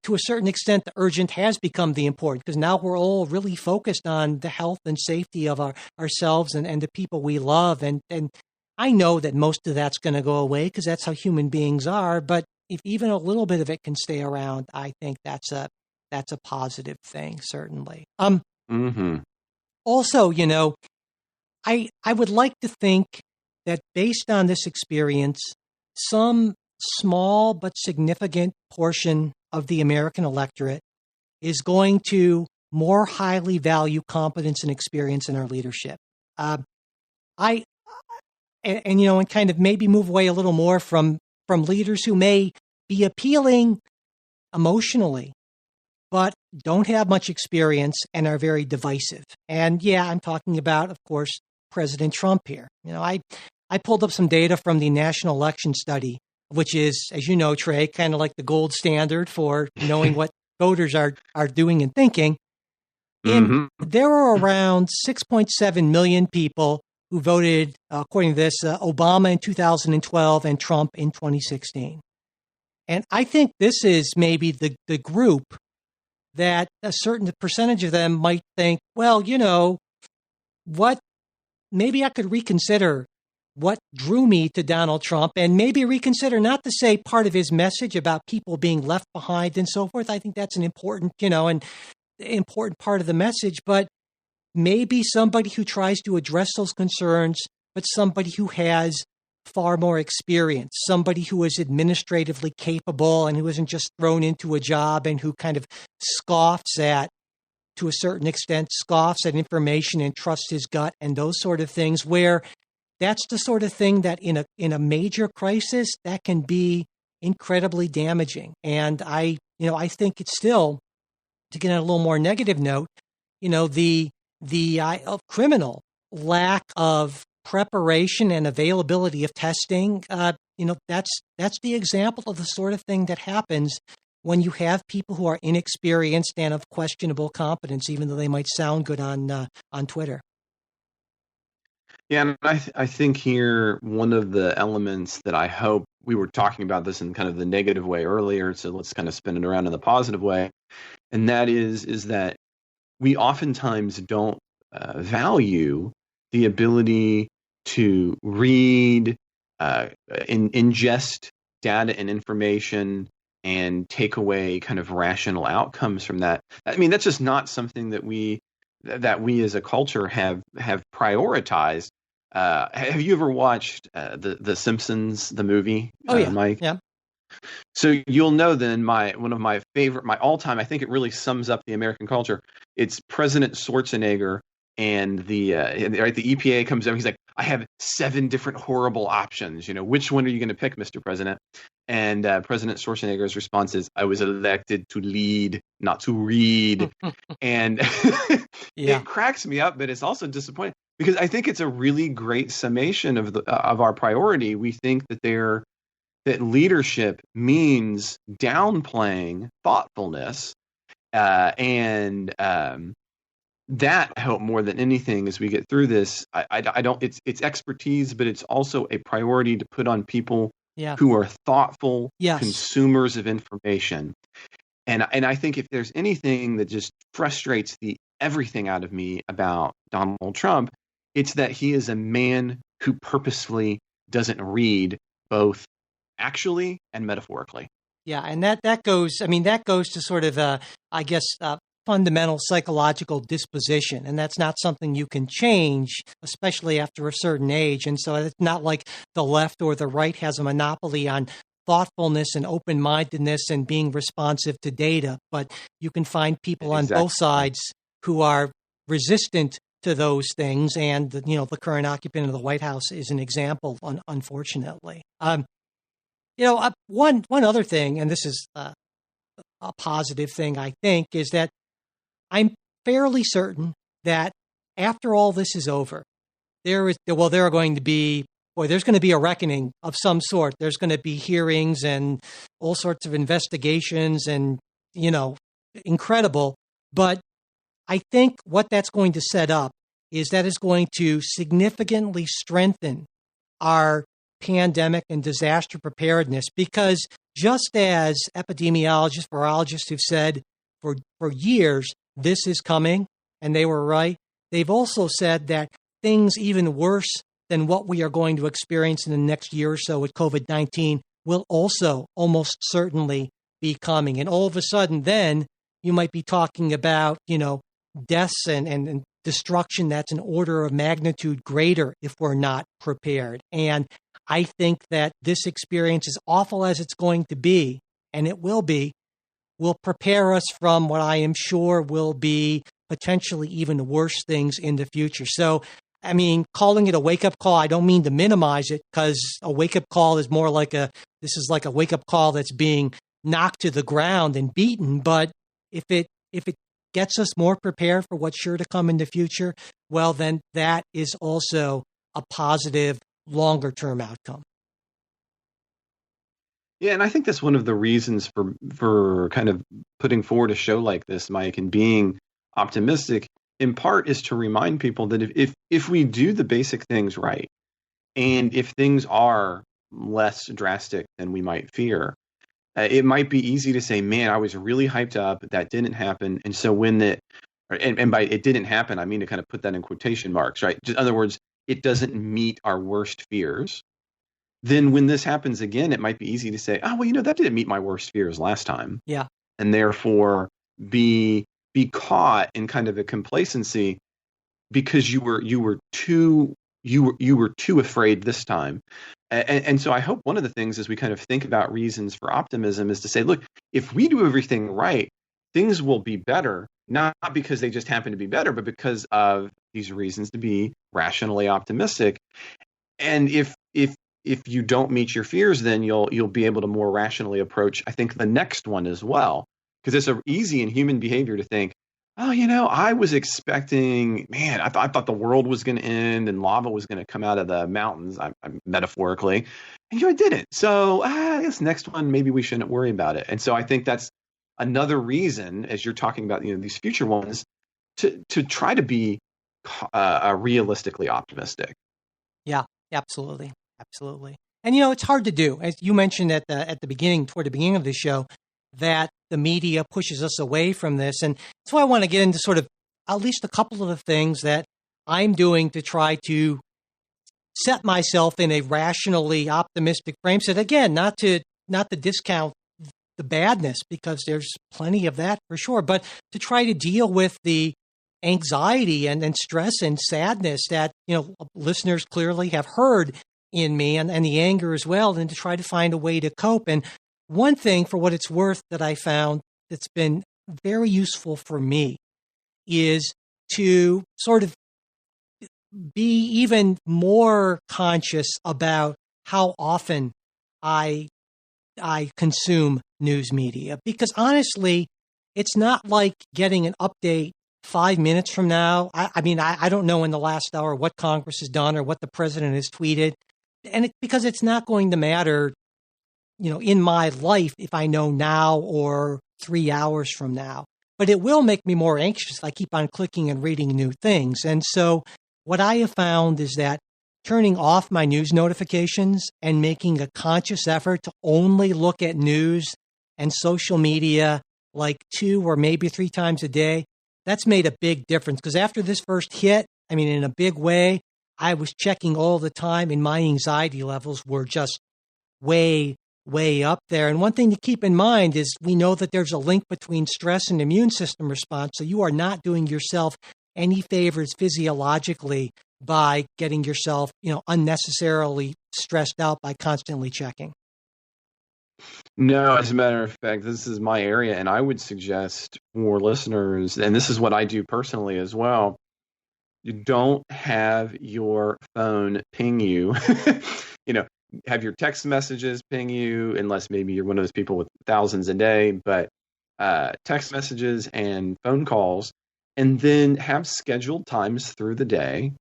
to a certain extent, the urgent has become the important, because now we're all really focused on the health and safety of ourselves and the people we love. And I know that most of that's going to go away because that's how human beings are. But if even a little bit of it can stay around, I think that's a positive thing, certainly. Also, I would like to think that based on this experience, some small but significant portion of the American electorate is going to more highly value competence and experience in our leadership. And kind of maybe move away a little more from leaders who may be appealing emotionally, but don't have much experience and are very divisive. And I'm talking about, of course, President Trump here. I pulled up some data from the National Election Study, which is, as you know, Trey, kind of like the gold standard for knowing what voters are doing and thinking. And there are around 6.7 million people who voted, according to this, Obama in 2012 and Trump in 2016. And I think this is maybe the group that a certain percentage of them might think, well, what, maybe I could reconsider what drew me to Donald Trump, and maybe reconsider not to say part of his message about people being left behind and so forth. I think that's an important, and important part of the message, but maybe somebody who tries to address those concerns, but somebody who has far more experienced, somebody who is administratively capable and who isn't just thrown into a job and who kind of to a certain extent, scoffs at information and trusts his gut and those sort of things, where that's the sort of thing that in a major crisis that can be incredibly damaging. And I think it's still, to get on a little more negative note, the criminal lack of preparation and availability of testing, that's the example of the sort of thing that happens when you have people who are inexperienced and of questionable competence, even though they might sound good on Twitter. Yeah, and I think here one of the elements that I hope, we were talking about this in kind of the negative way earlier, so let's kind of spin it around in the positive way, and that is that we oftentimes don't value the ability to read, ingest data and information, and take away kind of rational outcomes from that. I mean, that's just not something that we as a culture have prioritized. Have you ever watched the Simpsons, the movie? Oh yeah, Mike? Yeah. So you'll know then one of my favorite, my all-time, I think it really sums up the American culture. It's President Schwarzenegger, and the EPA comes over. He's like, I have 7 different horrible options. Which one are you going to pick, Mr. President? And President Schwarzenegger's response is, I was elected to lead, not to read. And It cracks me up, but it's also disappointing, because I think it's a really great summation of our priority. We think that leadership means downplaying thoughtfulness, and that I hope more than anything as we get through this. I don't. It's expertise, but it's also a priority to put on people who are thoughtful consumers of information. And I think if there's anything that just frustrates everything out of me about Donald Trump, it's that he is a man who purposefully doesn't read, both actually and metaphorically. Yeah, and that goes to sort of fundamental psychological disposition, and that's not something you can change, especially after a certain age. And so it's not like the left or the right has a monopoly on thoughtfulness and open-mindedness and being responsive to data, but you can find people on both sides who are resistant to those things, and the current occupant of the White House is an example, unfortunately. One other thing, and this is a positive thing, I think, is that I'm fairly certain that after all this is over, there's going to be a reckoning of some sort. There's going to be hearings and all sorts of investigations, and incredible. But I think what that's going to set up is that is going to significantly strengthen our pandemic and disaster preparedness, because just as epidemiologists, virologists have said for years, this is coming, and they were right, they've also said that things even worse than what we are going to experience in the next year or so with COVID-19 will also almost certainly be coming. And all of a sudden, then you might be talking about, deaths and destruction that's an order of magnitude greater if we're not prepared. And I think that this experience, as awful as it's going to be, and it will prepare us from what I am sure will be potentially even worse things in the future. So, I mean, calling it a wake-up call, I don't mean to minimize it, because a wake-up call is more like this is like a wake-up call that's being knocked to the ground and beaten. But if it gets us more prepared for what's sure to come in the future, well, then that is also a positive longer-term outcome. Yeah, and I think that's one of the reasons for kind of putting forward a show like this, Mike, and being optimistic, in part, is to remind people that if we do the basic things right, and if things are less drastic than we might fear, it might be easy to say, man, I was really hyped up, that didn't happen. And so when and by it didn't happen, I mean to kind of put that in quotation marks, right? Just, in other words, it doesn't meet our worst fears. Then when this happens again, it might be easy to say, oh, well, that didn't meet my worst fears last time. Yeah. And therefore be caught in kind of a complacency because you you were too afraid this time. And so I hope one of the things as we kind of think about reasons for optimism is to say, look, if we do everything right, things will be better, not because they just happen to be better, but because of these reasons to be rationally optimistic. And if you don't meet your fears, then you'll be able to more rationally approach, I think, the next one as well. Because it's so easy in human behavior to think, oh, I was expecting, man, I thought the world was going to end and lava was going to come out of the mountains, I'm metaphorically, and it didn't. So I guess next one, maybe we shouldn't worry about it. And so I think that's another reason, as you're talking about, these future ones, to try to be realistically optimistic. Yeah, absolutely. Absolutely. And, it's hard to do. As you mentioned toward the beginning of the show, that the media pushes us away from this. And that's why I want to get into sort of at least a couple of the things that I'm doing to try to set myself in a rationally optimistic frame. So again, not to discount the badness, because there's plenty of that for sure, but to try to deal with the anxiety and stress and sadness that, listeners clearly have heard in me, and the anger as well, and to try to find a way to cope. And one thing, for what it's worth, that I found that's been very useful for me is to sort of be even more conscious about how often I consume news media. Because honestly, it's not like getting an update 5 minutes from now. I don't know in the last hour what Congress has done or what the president has tweeted. And because it's not going to matter, in my life if I know now or 3 hours from now. But it will make me more anxious if I keep on clicking and reading new things. And so what I have found is that turning off my news notifications and making a conscious effort to only look at news and social media like 2 or maybe 3 times a day, that's made a big difference. Because after this first hit, in a big way, I was checking all the time and my anxiety levels were just way up there. And one thing to keep in mind is we know that there's a link between stress and immune system response. So you are not doing yourself any favors physiologically by getting yourself, unnecessarily stressed out by constantly checking. No, as a matter of fact, this is my area, and I would suggest for listeners, and this is what I do personally as well, you don't have your phone ping you. Have your text messages ping you, unless maybe you're one of those people with thousands a day, but text messages and phone calls, and then have scheduled times through the day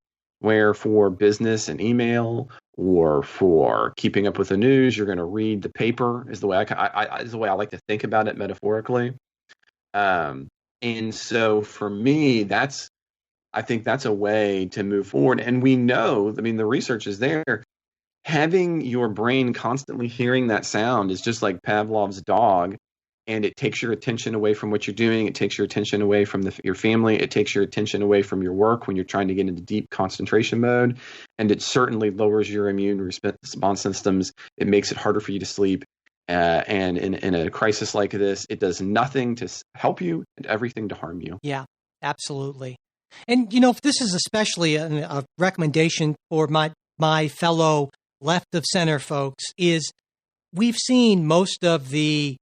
where for business and email or for keeping up with the news, you're going to read the paper is the way I like to think about it metaphorically. And so for me, I think that's a way to move forward. And we know, the research is there. Having your brain constantly hearing that sound is just like Pavlov's dog, and it takes your attention away from what you're doing. It takes your attention away from your family. It takes your attention away from your work when you're trying to get into deep concentration mode. And it certainly lowers your immune response systems. It makes it harder for you to sleep. And in a crisis like this, it does nothing to help you and everything to harm you. Yeah, absolutely. And, this is especially a recommendation for my fellow left of center folks, is we've seen most of the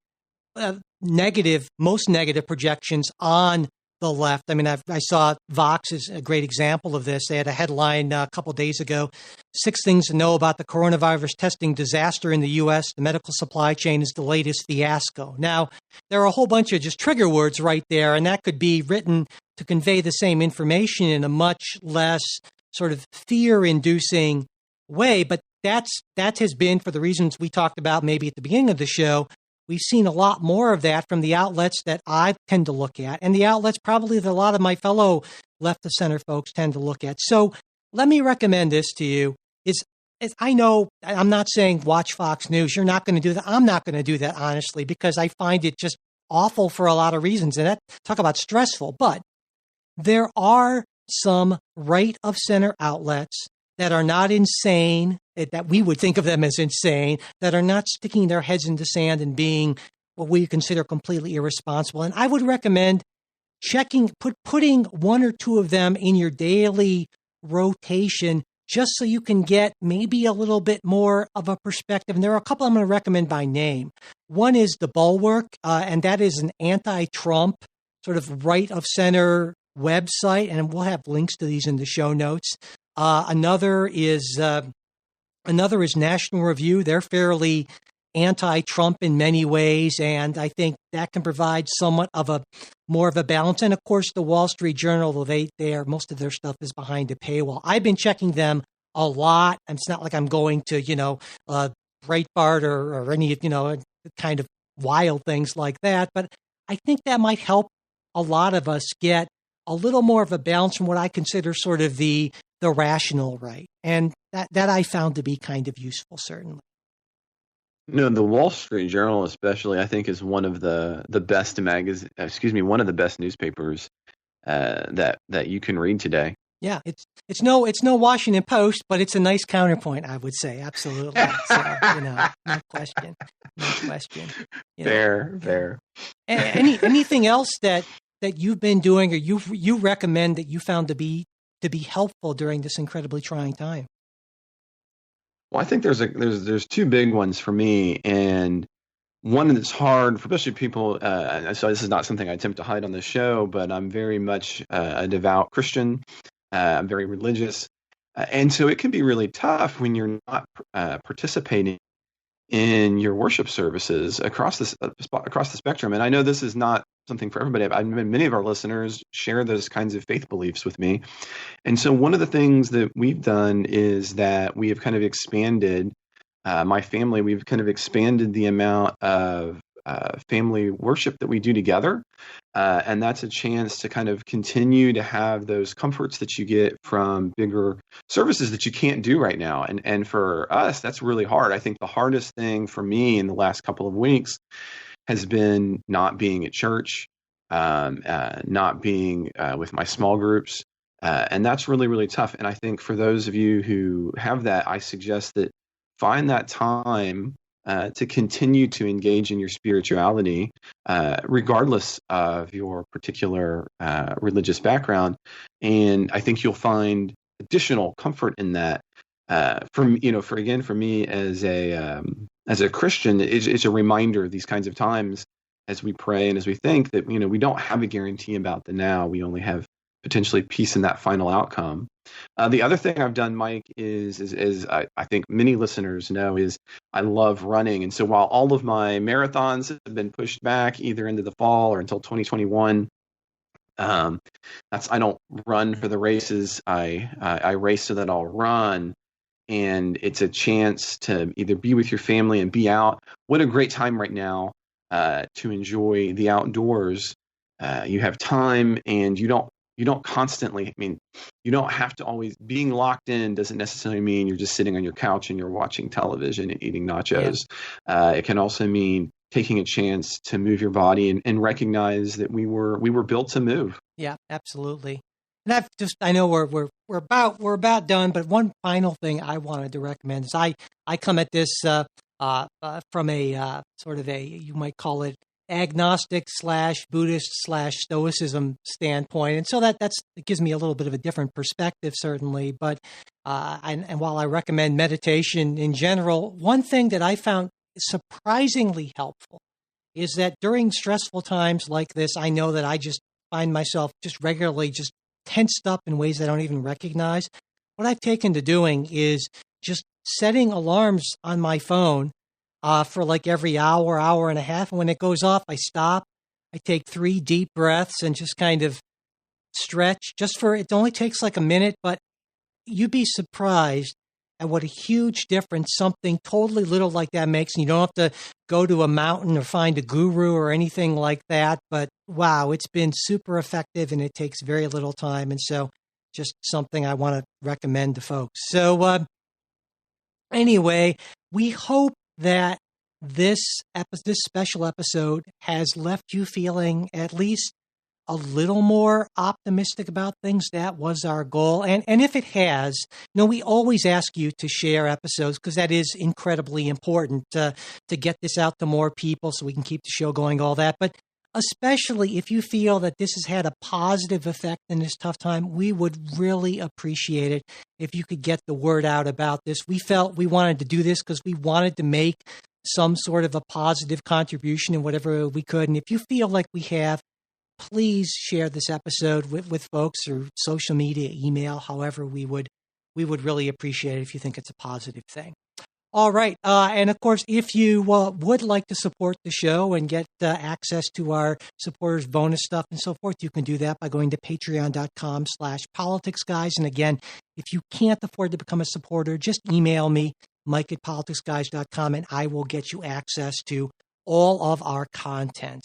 most negative projections on the left. I saw Vox is a great example of this. They had a headline a couple of days ago, 6 things to know about the coronavirus testing disaster in the U.S. The medical supply chain is the latest fiasco. Now, there are a whole bunch of just trigger words right there, and that could be written to convey the same information in a much less sort of fear-inducing way. But that has been, for the reasons we talked about maybe at the beginning of the show, we've seen a lot more of that from the outlets that I tend to look at, and the outlets probably that a lot of my fellow left of center folks tend to look at. So let me recommend this to you. Is I know I'm not saying watch Fox News. You're not going to do that. I'm not going to do that, honestly, because I find it just awful for a lot of reasons. And talk about stressful. But there are some right of center outlets that are not insane, that we would think of them as insane, that are not sticking their heads in the sand and being what we consider completely irresponsible. And I would recommend putting 1 or 2 of them in your daily rotation just so you can get maybe a little bit more of a perspective. And there are a couple I'm going to recommend by name. One is The Bulwark, and that is an anti-Trump sort of right of center website, and we'll have links to these in the show notes. Another is National Review. They're fairly anti-Trump in many ways, and I think that can provide somewhat of a more of a balance. And of course, the Wall Street Journal, though most of their stuff is behind a paywall. I've been checking them a lot, and it's not like I'm going to Breitbart or any kind of wild things like that. But I think that might help a lot of us get a little more of a balance from what I consider sort of the rational right, and that I found to be kind of useful, certainly. The Wall Street Journal, especially, I think, is one of the best one of the best newspapers that you can read today. Yeah, it's no Washington Post, but it's a nice counterpoint, I would say. Absolutely. So, no question. Fair. Anything else that you've been doing or you recommend that you found to be helpful during this incredibly trying time? Well, I think there's two big ones for me, and one that's hard for especially people. So this is not something I attempt to hide on the show, but I'm very much a devout Christian. I'm very religious, and so it can be really tough when you're not participating in your worship services across the spectrum. And I know this is not something for everybody. Many of our listeners share those kinds of faith beliefs with me. And so one of the things that we've done is that we have kind of expanded, my family, we've kind of expanded the amount of family worship that we do together. And that's a chance to kind of continue to have those comforts that you get from bigger services that you can't do right now. And for us, that's really hard. I think the hardest thing for me in the last couple of weeks has been not being at church, not being with my small groups. And that's really, really tough. And I think for those of you who have that, I suggest that find that time to continue to engage in your spirituality, regardless of your particular religious background. And I think you'll find additional comfort in that. For me as a Christian, it's a reminder of these kinds of times as we pray and as we think that we don't have a guarantee about the now. We only have potentially peace in that final outcome. The other thing I've done, Mike, is I think many listeners know, is I love running. And so while all of my marathons have been pushed back either into the fall or until 2021, I don't run for the races. I race so that I'll run. And it's a chance to either be with your family and be out. What a great time right now to enjoy the outdoors. You have time, and you don't constantly, you don't have to always, being locked in doesn't necessarily mean you're just sitting on your couch and you're watching television and eating nachos. Yeah. It can also mean taking a chance to move your body and recognize that we were built to move. Yeah, absolutely. And I know we're about done, but one final thing I wanted to recommend is I come at this from a sort of you might call it agnostic / Buddhist / Stoicism standpoint. And so it gives me a little bit of a different perspective, certainly. But and while I recommend meditation in general, one thing that I found surprisingly helpful is that during stressful times like this, I know that I just find myself just regularly just tensed up in ways I don't even recognize. What I've taken to doing is just setting alarms on my phone for like every hour and a half. And when it goes off, I stop. I take 3 deep breaths and just kind of stretch it only takes like a minute, but you'd be surprised at what a huge difference something totally little like that makes. And you don't have to go to a mountain or find a guru or anything like that. But wow, it's been super effective and it takes very little time. And so just something I want to recommend to folks. So anyway, we hope that this special episode has left you feeling at least a little more optimistic about things. That was our goal. And if it has, we always ask you to share episodes because that is incredibly important to get this out to more people so we can keep the show going, all that. But especially if you feel that this has had a positive effect in this tough time, we would really appreciate it if you could get the word out about this. We felt we wanted to do this because we wanted to make some sort of a positive contribution in whatever we could. And if you feel like we have, please share this episode with folks through social media, email, however we would really appreciate it if you think it's a positive thing. All right. And of course, if you would like to support the show and get access to our supporters bonus stuff and so forth, you can do that by going to patreon.com/politicsguys. And again, if you can't afford to become a supporter, just email me, mike@politicsguys.com, and I will get you access to all of our content.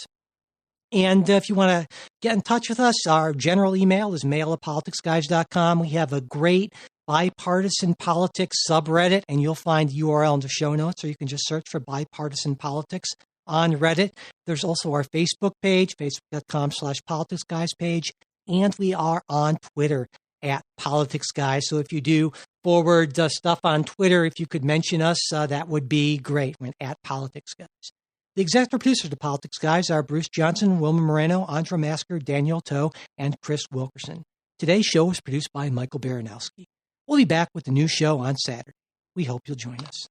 And if you want to get in touch with us, our general email is mail@politicsguys.com. We have a great bipartisan politics subreddit, and you'll find the URL in the show notes, or you can just search for bipartisan politics on Reddit. There's also our Facebook page, facebook.com/politicsguys page, and we are on Twitter @politicsguys. So if you do forward stuff on Twitter, if you could mention us, that would be great. We're @politicsguys. The executive producers of the Politics Guys are Bruce Johnson, Wilma Moreno, Andra Masker, Daniel Toe, and Chris Wilkerson. Today's show was produced by Michael Baranowski. We'll be back with the new show on Saturday. We hope you'll join us.